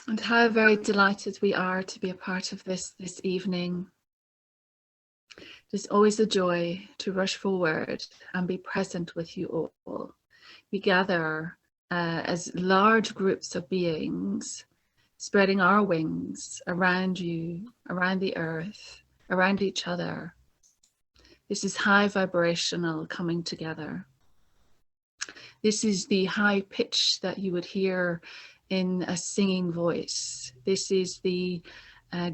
And how very delighted we are to be a part of this evening. There's always a joy to rush forward and be present with you all. We gather as large groups of beings, spreading our wings around you, around the earth, around each other. This is high vibrational coming together. This is the high pitch that you would hear in a singing voice. This is the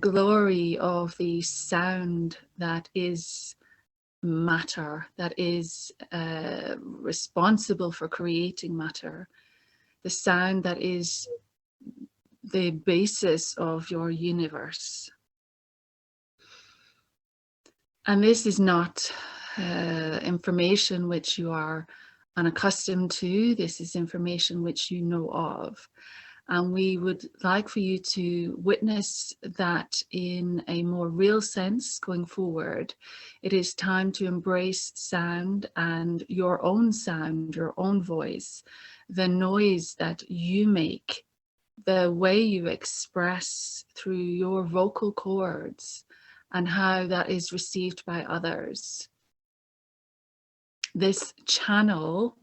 glory of the sound that is matter, that is responsible for creating matter. The sound that is the basis of your universe. And this is not information which you are unaccustomed to. This is information which you know of. And we would like for you to witness that in a more real sense going forward. It is time to embrace sound and your own sound, your own voice, the noise that you make, the way you express through your vocal cords and how that is received by others. This channel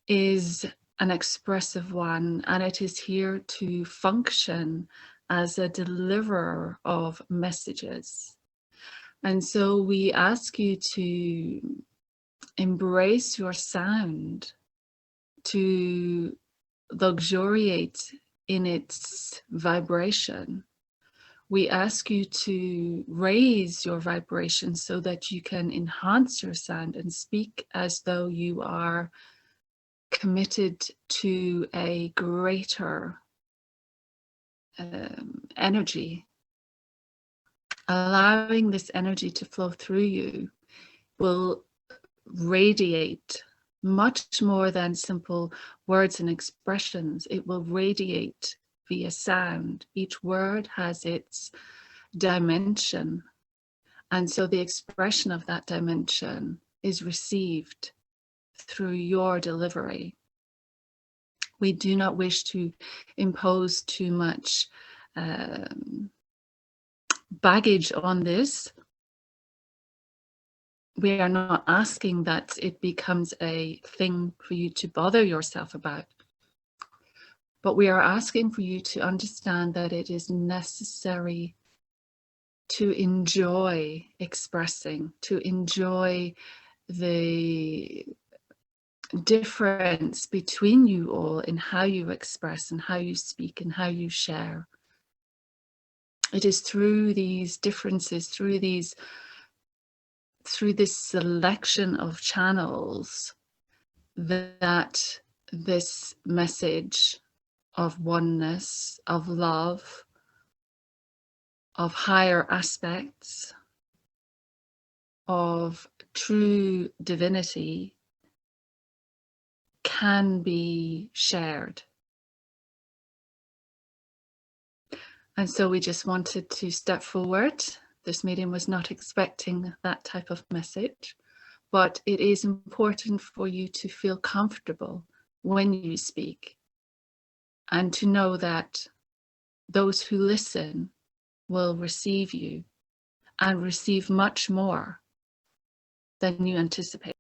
is an expressive one, and it is here to function as a deliverer of messages. And so we ask you to embrace your sound, to luxuriate in its vibration. We ask you to raise your vibration so that you can enhance your sound and speak as though you are committed to a greater energy. Allowing this energy to flow through you will radiate much more than simple words and expressions. It will radiate via sound. Each word has its dimension. And so the expression of that dimension is received through your delivery. We do not wish to impose too much baggage on this. We are not asking that it becomes a thing for you to bother yourself about. But we are asking for you to understand that it is necessary to enjoy expressing, to enjoy the difference between you all in how you express and how you speak and how you share. It is through these differences, through this selection of channels, that this message of oneness, of love, of higher aspects, of true divinity can be shared. And so we just wanted to step forward. This medium was not expecting that type of message, but it is important for you to feel comfortable when you speak and to know that those who listen will receive you and receive much more than you anticipate.